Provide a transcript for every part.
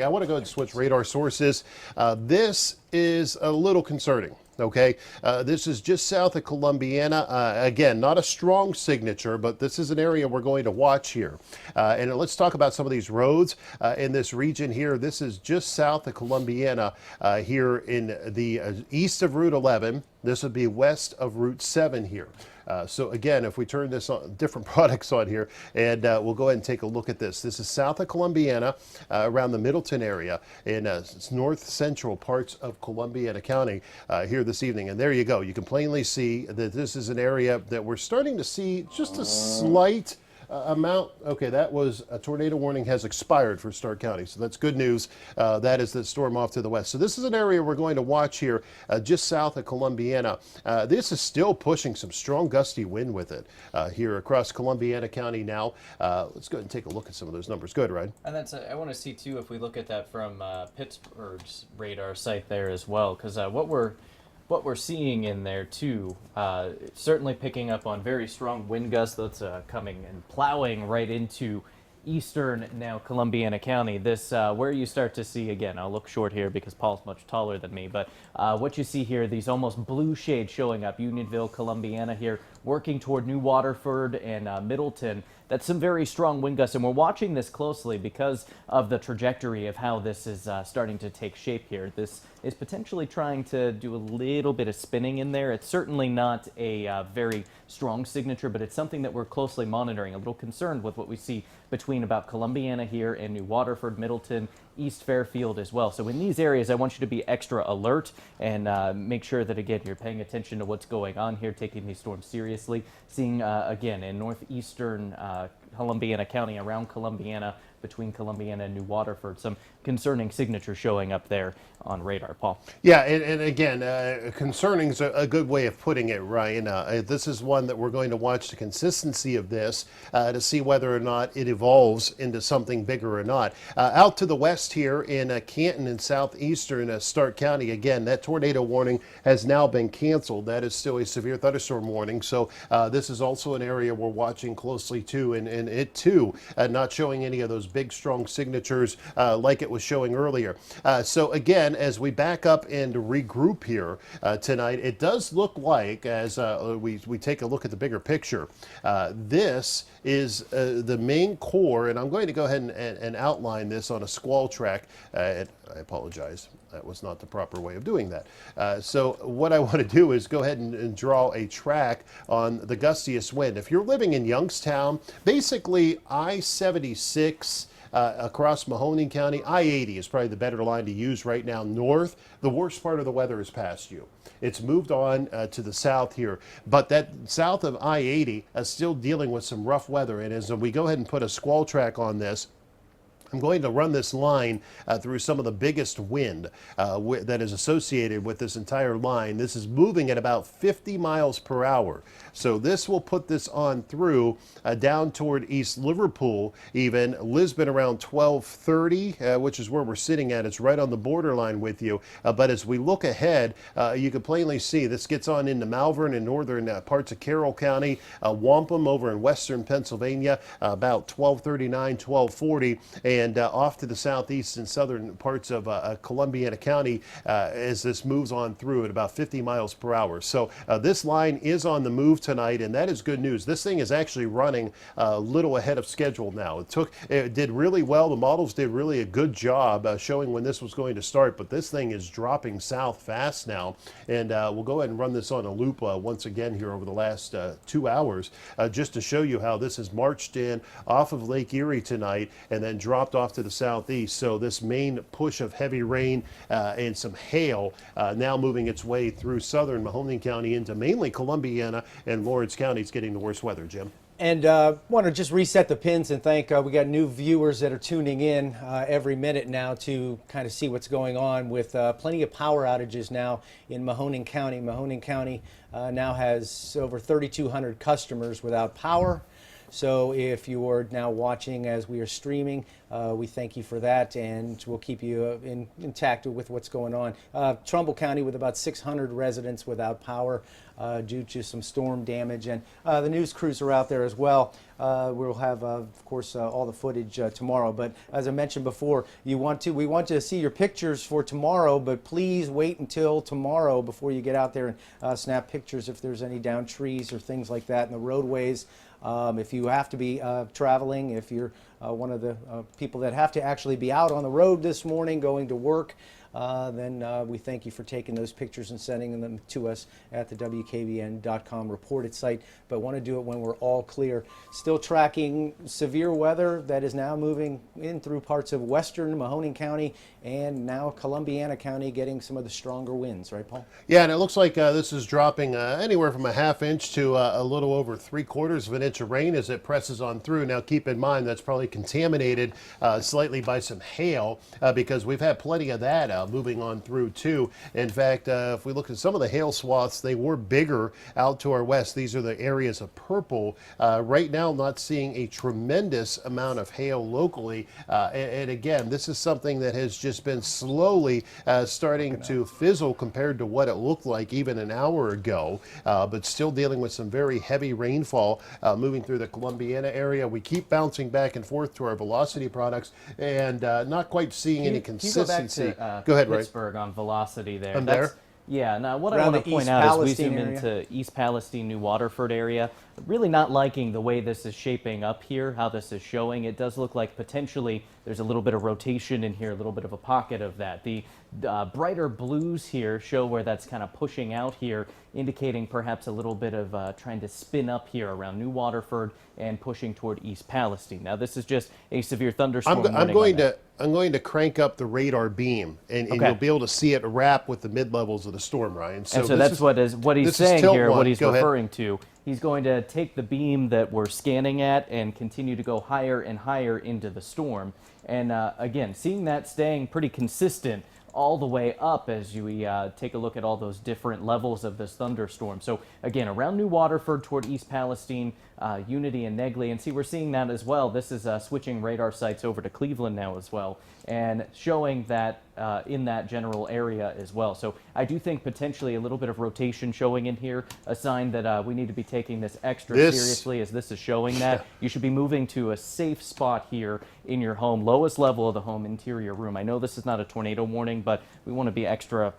I want to go ahead and switch radar sources. This is a little concerning. Okay, this is just south of Columbiana. Again, not a strong signature, but this is an area we're going to watch here. And let's talk about some of these roads in this region here. This is just south of Columbiana here in the east of Route 11. This would be west of Route 7 here. So again, if we turn this on, different products on here, and we'll go ahead and take a look at this. This is south of Columbiana, around the Middleton area in north central parts of Columbiana County here this evening. And there you go. You can plainly see that this is an area that we're starting to see just a slight amount. Okay, that was a tornado warning has expired for Stark County, so that's good news. That is the storm off to the west. So this is an area we're going to watch here just south of Columbiana. This is still pushing some strong gusty wind with it here across Columbiana County now. Let's go ahead and take a look at some of those numbers. Good, Ryan. And that's I want to see too if we look at that from Pittsburgh's radar site there as well, because what we're seeing in there too, certainly picking up on very strong wind gusts that's coming and plowing right into eastern now Columbiana County. This where you start to see, again, I'll look short here because Paul's much taller than me, but what you see here, these almost blue shades showing up, Unionville, Columbiana here, working toward New Waterford and Middleton. That's some very strong wind gusts, and we're watching this closely because of the trajectory of how this is starting to take shape here. This is potentially trying to do a little bit of spinning in there. It's certainly not a very strong signature, but it's something that we're closely monitoring. A little concerned with what we see between about Columbiana here and New Waterford, Middleton, East Fairfield as well. So in these areas, I want you to be extra alert and make sure that, again, you're paying attention to what's going on here, taking these storms seriously. Seeing, again, in northeastern Columbiana County, around Columbiana, between Columbiana and New Waterford, some concerning signatures showing up there on radar. Paul. Yeah, and again, concerning is a good way of putting it, Ryan. This is one that we're going to watch the consistency of this to see whether or not it evolves into something bigger or not. Out to the west here in Canton and southeastern Stark County, again, that tornado warning has now been canceled. That is still a severe thunderstorm warning. So this is also an area we're watching closely too, and it too not showing any of those big strong signatures like it was showing earlier. So again, as we back up and regroup here tonight, it does look like, as we take a look at the bigger picture, this is the main core, and I'm going to go ahead and outline this on a squall track. I apologize, that was not the proper way of doing that. So what I want to do is go ahead and draw a track on the gustiest wind. If you're living in Youngstown, basically I-76 across Mahoning County, I-80 is probably the better line to use right now north. The worst part of the weather is past you. It's moved on to the south here, but that south of I-80 is still dealing with some rough weather. And as we go ahead and put a squall track on this, I'm going to run this line through some of the biggest wind that is associated with this entire line. This is moving at about 50 miles per hour. So this will put this on through down toward East Liverpool, even Lisbon around 12:30, which is where we're sitting at. It's right on the borderline with you. But as we look ahead, you can plainly see this gets on into Malvern and northern parts of Carroll County, Wampum over in western Pennsylvania, about 12:39, 12:40, and off to the southeast and southern parts of Columbiana County as this moves on through at about 50 miles per hour. So this line is on the move tonight, and that is good news. This thing is actually running a little ahead of schedule now. It did really well. The models did really a good job showing when this was going to start, but this thing is dropping south fast now, and we'll go ahead and run this on a loop once again here over the last 2 hours just to show you how this has marched in off of Lake Erie tonight and then dropped off to the southeast. So this main push of heavy rain and some hail now moving its way through southern Mahoning County into mainly Columbiana and Lawrence counties getting the worst weather, Jim. And want to just reset the pins and thank, we got new viewers that are tuning in every minute now to kind of see what's going on with plenty of power outages now in Mahoning County. Mahoning County now has over 3,200 customers without power. So if you are now watching as we are streaming, we thank you for that, and we'll keep you intact with what's going on. Trumbull County with about 600 residents without power due to some storm damage, and the news crews are out there as well. We'll have, of course, all the footage tomorrow. But as I mentioned before, we want to see your pictures for tomorrow, but please wait until tomorrow before you get out there and snap pictures if there's any downed trees or things like that in the roadways. If you have to be traveling, if you're one of the people that have to actually be out on the road this morning going to work, then we thank you for taking those pictures and sending them to us at the WKBN.com reported site. But want to do it when we're all clear. Still tracking severe weather that is now moving in through parts of western Mahoning County and now Columbiana County, getting some of the stronger winds, right, Paul? Yeah, and it looks like this is dropping anywhere from a half inch to a little over 3/4 of an inch of rain as it presses on through. Now, keep in mind that's probably contaminated slightly by some hail because we've had plenty of that moving on through too. In fact, if we look at some of the hail swaths, they were bigger out to our west. These are the areas of purple. Right now, not seeing a tremendous amount of hail locally. And again, this is something that has just been slowly starting to fizzle compared to what it looked like even an hour ago, but still dealing with some very heavy rainfall moving through the Columbiana area. We keep bouncing back and forth to our velocity products and not quite seeing any consistency. Go ahead, Ray. Pittsburgh on velocity there. I'm there. Yeah, now what I Around want to the point East out is we Palestine zoom area. into East Palestine, New Waterford area. Really not liking the way this is shaping up here, how this is showing. It does look like potentially there's a little bit of rotation in here, a little bit of a pocket of that. The brighter blues here show where that's kind of pushing out here, indicating perhaps a little bit of trying to spin up here around New Waterford and pushing toward East Palestine. Now this is just a severe thunderstorm warning on that. I'm going to crank up the radar beam, and Okay. you'll be able to see it wrap with the mid-levels of the storm, Ryan. And so this that's is- what he's this is saying tilt here, one. what he's Go ahead. referring to. He's going to take the beam that we're scanning at and continue to go higher and higher into the storm. And again, seeing that staying pretty consistent all the way up as you take a look at all those different levels of this thunderstorm. So again, around New Waterford toward East Palestine, Unity and Negley, and see we're seeing that as well. This is switching radar sites over to Cleveland now as well, and showing that in that general area as well. So I do think potentially a little bit of rotation showing in here, a sign that we need to be taking this extra seriously as this is showing that. You should be moving to a safe spot here in your home, lowest level of the home, interior room. I know this is not a tornado warning, but we want to be extra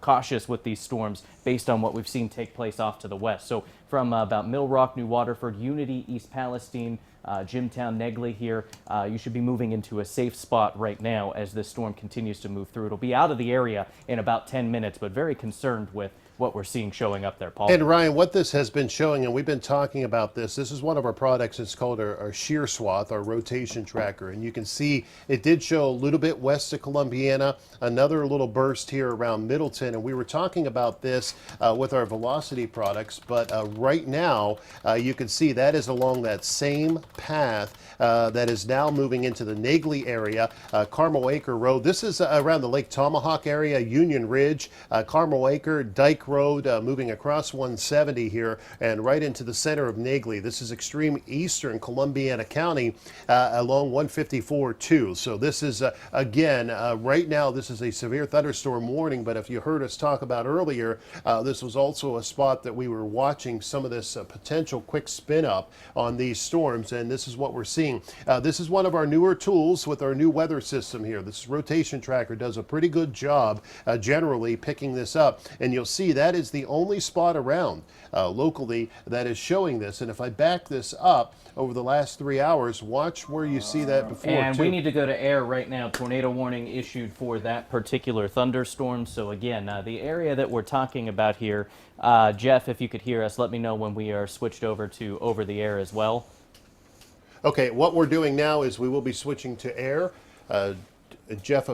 cautious with these storms based on what we've seen take place off to the west. So from about Mill Rock, New Waterford, Unity, East Palestine, Jimtown, Negley here, you should be moving into a safe spot right now as this storm continues to move through. It'll be out of the area in about 10 minutes, but very concerned with what we're seeing showing up there, Paul. And Ryan, what this has been showing, and we've been talking about this is one of our products. It's called our shear swath, our rotation tracker. And you can see it did show a little bit west of Columbiana, another little burst here around Middleton. And we were talking about this with our velocity products. But right now, you can see that is along that same path that is now moving into the Negley area, Carmel Acre Road. This is around the Lake Tomahawk area, Union Ridge, Carmel Acre, Dyke Road, moving across 170 here and right into the center of Negley. This is extreme eastern Columbiana County along 154 too. So this is, again, right now this is a severe thunderstorm warning, but if you heard us talk about earlier, this was also a spot that we were watching some of this potential quick spin up on these storms, and this is what we're seeing. This is one of our newer tools with our new weather system here. This rotation tracker does a pretty good job generally picking this up, and you'll see that is the only spot around locally that is showing this. And if I back this up over the last 3 hours, watch where you see that before. And too. we need to go to air right now. Tornado warning issued for that particular thunderstorm. So again, the area that we're talking about here, Jeff, if you could hear us, let me know when we are switched over to over the air as well. Okay, what we're doing now is we will be switching to air. Jeff,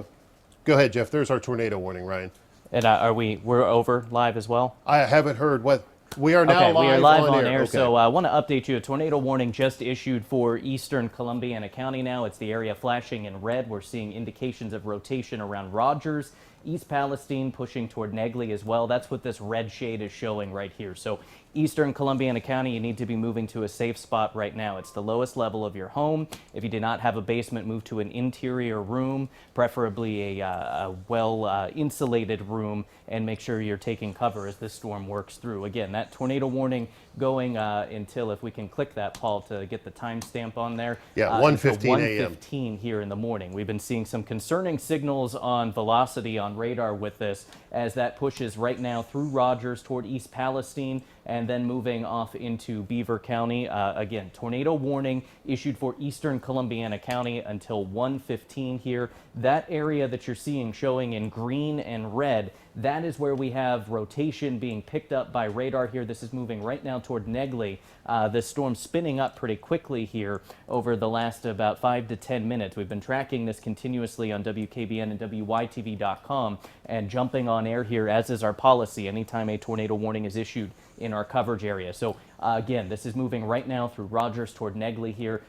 go ahead, Jeff. There's our tornado warning, Ryan. And we're over live as well? I haven't heard what. We are now okay, live, we are live on air. Okay. So I want to update you. A tornado warning just issued for eastern Columbiana County now. It's the area flashing in red. We're seeing indications of rotation around Rogers, East Palestine, pushing toward Negley as well. That's what this red shade is showing right here. So Eastern Columbiana County, you need to be moving to a safe spot right now. It's the lowest level of your home. If you do not have a basement, move to an interior room, preferably a well insulated room, and make sure you're taking cover as this storm works through. Again, that tornado warning going until, if we can click that, Paul, to get the timestamp on there. Yeah, until 1:15 a.m. 1:15 here in the morning. We've been seeing some concerning signals on velocity on radar with this, as that pushes right now through Rogers toward East Palestine and then moving off into Beaver County. Again, tornado warning issued for Eastern Columbiana County until 1:15 here. That area that you're seeing showing in green and red, that is where we have rotation being picked up by radar here. This is moving right now toward Negley. This storm spinning up pretty quickly here over the last about 5 to 10 minutes. We've been tracking this continuously on WKBN and WYTV.com and jumping on air here, as is our policy, anytime a tornado warning is issued in our coverage area. So again, this is moving right now through Rogers toward Negley here,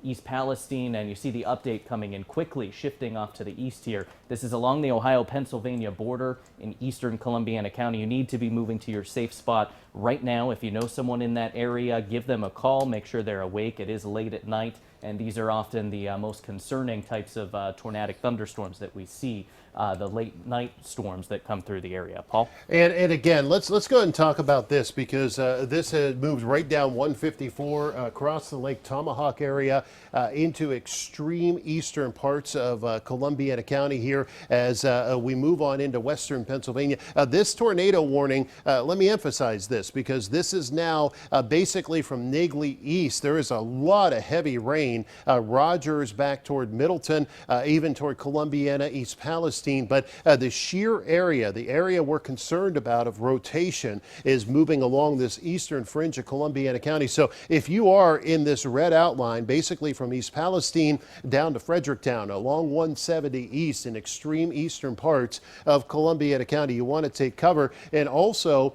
East Palestine, and you see the update coming in quickly, shifting off to the east here. This is along the Ohio-Pennsylvania border in Eastern Columbiana County. You need to be moving to your safe spot right now. If you know someone in that area, give them a call, make sure they're awake. It is late at night, and these are often the most concerning types of tornadic thunderstorms that we see, the late night storms that come through the area. Paul? And again, let's go ahead and talk about this, because this has moved right down 154 across the Lake Tomahawk area into extreme eastern parts of Columbiana County here as we move on into western Pennsylvania. This tornado warning, let me emphasize this, because this is now basically from Negley east. There is a lot of heavy rain. Rogers back toward Middleton, even toward Columbiana, East Palestine. But the sheer area, the area we're concerned about of rotation, is moving along this eastern fringe of Columbiana County. So if you are in this red outline, basically from East Palestine down to Fredericktown, along 170 east in extreme eastern parts of Columbiana County, you want to take cover. And also,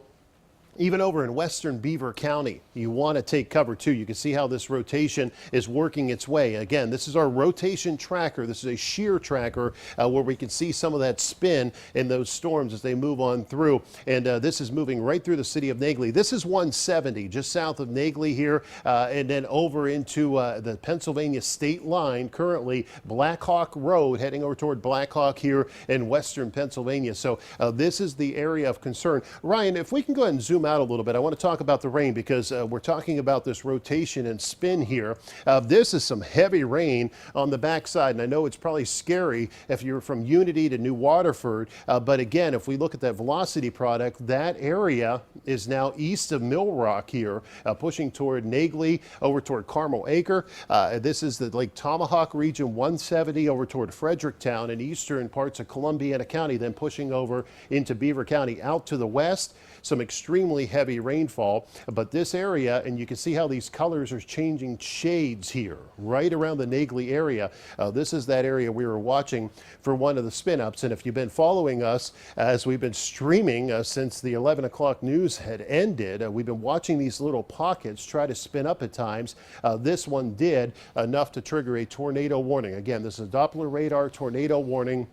even over in western Beaver County, you want to take cover too. You can see how this rotation is working its way. Again, this is our rotation tracker. This is a shear tracker where we can see some of that spin in those storms as they move on through. And this is moving right through the city of Negley. This is 170, just south of Negley here, and then over into the Pennsylvania state line, currently Black Hawk Road, heading over toward Black Hawk here in western Pennsylvania. So this is the area of concern. Ryan, if we can go ahead and zoom out a little bit, I want to talk about the rain, because we're talking about this rotation and spin here. This is some heavy rain on the backside, and I know it's probably scary if you're from Unity to New Waterford, but again, if we look at that velocity product, that area is now east of Mill Rock here, pushing toward Negley, over toward Carmel Acre. This is the Lake Tomahawk region, 170 over toward Fredericktown and eastern parts of Columbiana County, then pushing over into Beaver County. Out to the west, some extremely heavy rainfall, but this area, and you can see how these colors are changing shades here, right around the Negley area. This is that area we were watching for one of the spin-ups, and if you've been following us as we've been streaming since the 11 o'clock news had ended, we've been watching these little pockets try to spin up at times. This one did enough to trigger a tornado warning. Again, this is a Doppler radar tornado warning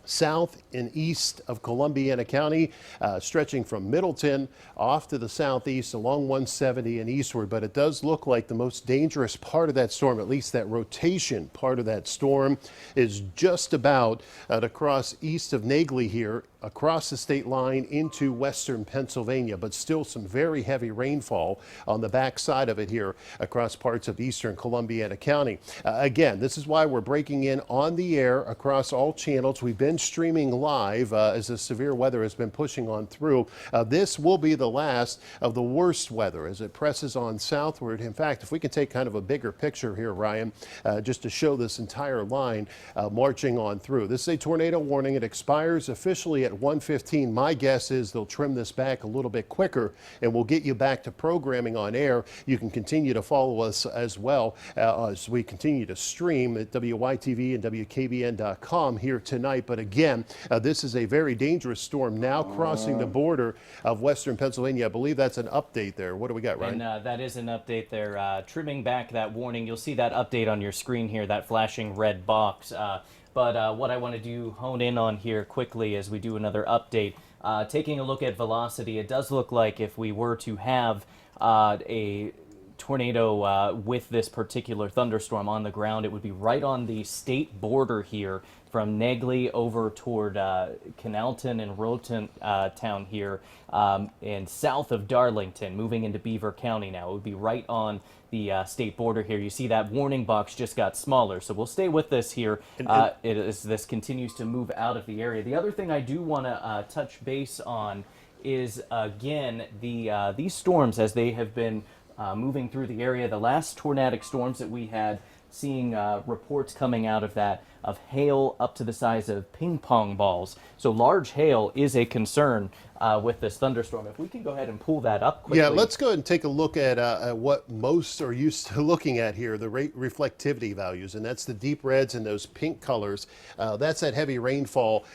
south and east of Columbiana County, stretching from Middleton off to the southeast along 170 and eastward. But it does look like the most dangerous part of that storm, at least that rotation part of that storm, is just about to cross east of Negley here, across the state line into western Pennsylvania, but still some very heavy rainfall on the backside of it here across parts of eastern Columbiana County. Again, this is why we're breaking in on the air across all channels. We've been streaming live as the severe weather has been pushing on through. This will be the last of the worst weather as it presses on southward. In fact, if we can take kind of a bigger picture here, Ryan, just to show this entire line marching on through. This is a tornado warning. It expires officially at 1:15. My guess is they'll trim this back a little bit quicker, and we'll get you back to programming on air. You can continue to follow us as well as we continue to stream at WYTV and WKBN.com here tonight. But again, this is a very dangerous storm now crossing the border of western Pennsylvania. I believe that's an update there. What do we got, Ryan? And that is an update there, trimming back that warning. You'll see that update on your screen here, that flashing red box. But what I want to do, hone in on here quickly as we do another update, taking a look at velocity, it does look like if we were to have a tornado with this particular thunderstorm on the ground, it would be right on the state border here from Negley over toward Canalton and Roten town here, and south of Darlington, moving into Beaver County now. It would be right on the state border here. You see that warning box just got smaller, so we'll stay with this here as this continues to move out of the area. The other thing I do want to touch base on is, again, these storms as they have been moving through the area. The last tornadic storms that we had, seeing reports coming out of that of hail up to the size of ping pong balls. So large hail is a concern with this thunderstorm. If we can go ahead and pull that up quickly. Yeah, let's go ahead and take a look at what most are used to looking at here, the rate reflectivity values, and that's the deep reds and those pink colors. That's that heavy rainfall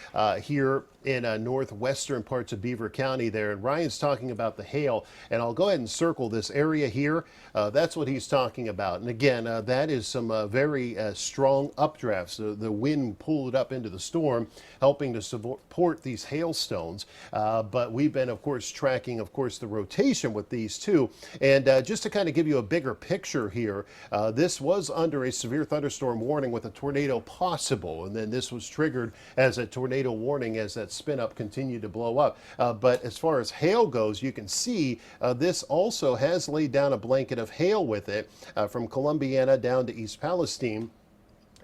here in northwestern parts of Beaver County there. And Ryan's talking about the hail, and I'll go ahead and circle this area here. That's what he's talking about. And again, that is some very strong updrafts. The wind pulled it up into the storm, helping to support these hailstones. But we've been, of course, tracking, of course, the rotation with these too. And just to kind of give you a bigger picture here, this was under a severe thunderstorm warning with a tornado possible. And then this was triggered as a tornado warning as that spin up continued to blow up. But as far as hail goes, you can see this also has laid down a blanket of hail with it from Columbiana down to East Palestine.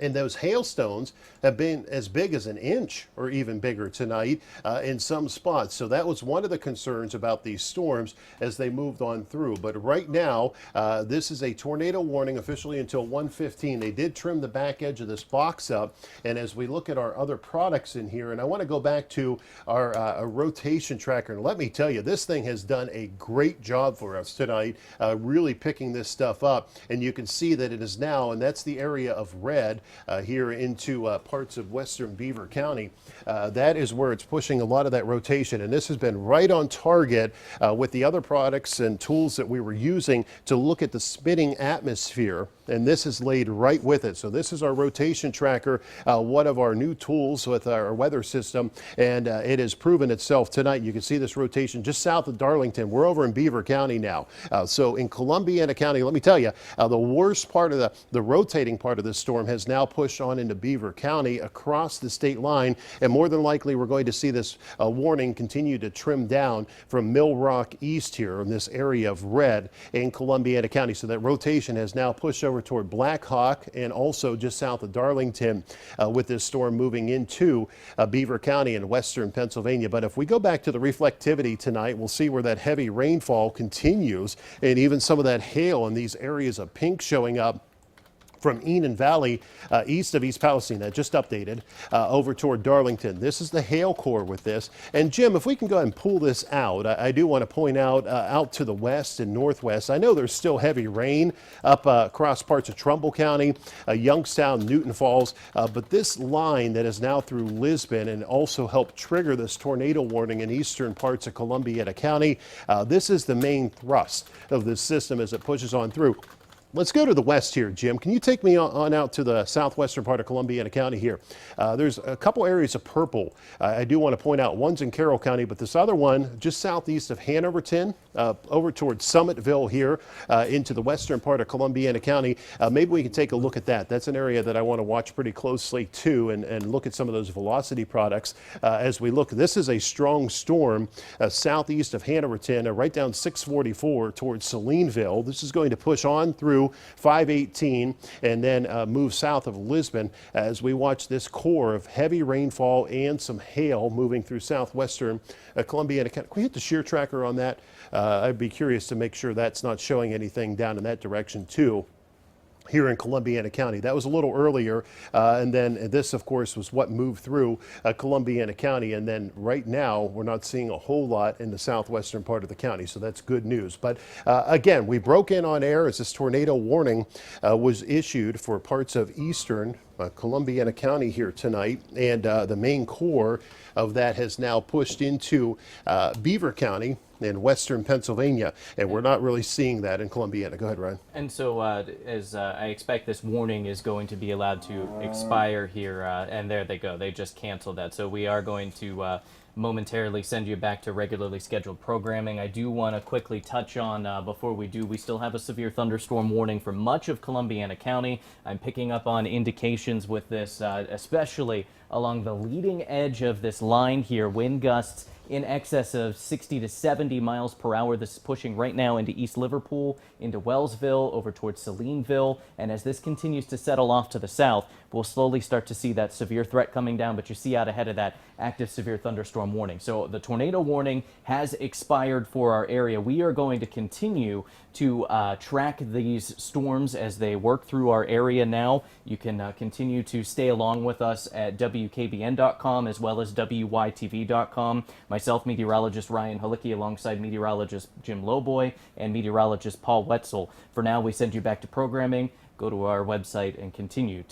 And those hailstones have been as big as an inch or even bigger tonight in some spots. So that was one of the concerns about these storms as they moved on through. But right now, this is a tornado warning officially until 1:15. They did trim the back edge of this box up. And as we look at our other products in here, and I want to go back to our rotation tracker. And let me tell you, this thing has done a great job for us tonight, really picking this stuff up. And you can see that it is now, and that's the area of red, here into parts of western Beaver County. That is where it's pushing a lot of that rotation, and this has been right on target with the other products and tools that we were using to look at the spinning atmosphere, and this is laid right with it. So this is our rotation tracker, one of our new tools with our weather system, and it has proven itself tonight. You can see this rotation just south of Darlington. We're over in Beaver County now. So in Columbiana County, let me tell you, the worst part of the rotating part of this storm has now pushed on into Beaver County across the state line, and more than likely we're going to see this warning continue to trim down from Mill Rock east here in this area of red in Columbiana County. So that rotation has now pushed over toward Black Hawk and also just south of Darlington with this storm moving into Beaver County in western Pennsylvania. But if we go back to the reflectivity tonight, we'll see where that heavy rainfall continues and even some of that hail in these areas of pink showing up from Enon Valley, east of East Palestine, that just updated, over toward Darlington. This is the hail core with this. And Jim, if we can go ahead and pull this out, I do want to point out to the west and northwest, I know there's still heavy rain up across parts of Trumbull County, Youngstown, Newton Falls, but this line that is now through Lisbon and also helped trigger this tornado warning in eastern parts of Columbiana County, this is the main thrust of this system as it pushes on through. Let's go to the west here, Jim. Can you take me on out to the southwestern part of Columbiana County here? There's a couple areas of purple. I do want to point out one's in Carroll County, but this other one just southeast of Hanoverton, over towards Summitville here into the western part of Columbiana County. Maybe we can take a look at that. That's an area that I want to watch pretty closely too, and look at some of those velocity products as we look. This is a strong storm southeast of Hanoverton, right down 644 towards Salineville. This is going to push on through 518 and then move south of Lisbon as we watch this core of heavy rainfall and some hail moving through southwestern Columbiana County. Can we hit the shear tracker on that? I'd be curious to make sure that's not showing anything down in that direction too, here in Columbiana County. That was a little earlier, and then this, of course, was what moved through Columbiana County, and then right now we're not seeing a whole lot in the southwestern part of the county, so that's good news. But again, we broke in on air as this tornado warning was issued for parts of eastern Columbiana County here tonight, and the main core of that has now pushed into Beaver County in western Pennsylvania, and we're not really seeing that in Columbiana. Go ahead, Ryan. And so, as I expect, this warning is going to be allowed to expire here, and there they go. They just canceled that. So we are going to momentarily send you back to regularly scheduled programming. I do want to quickly touch on, before we do, we still have a severe thunderstorm warning for much of Columbiana County. I'm picking up on indications with this, especially along the leading edge of this line here, wind gusts in excess of 60 to 70 miles per hour. This is pushing right now into East Liverpool, into Wellsville, over towards Salineville. And as this continues to settle off to the south, we'll slowly start to see that severe threat coming down. But you see out ahead of that active severe thunderstorm warning. So the tornado warning has expired for our area. We are going to continue to track these storms as they work through our area now. You can continue to stay along with us at WKBN.com as well as WYTV.com. Myself, meteorologist Ryan Halicki, alongside meteorologist Jim Lowboy and meteorologist Paul Wetzel. For now, we send you back to programming. Go to our website and continue to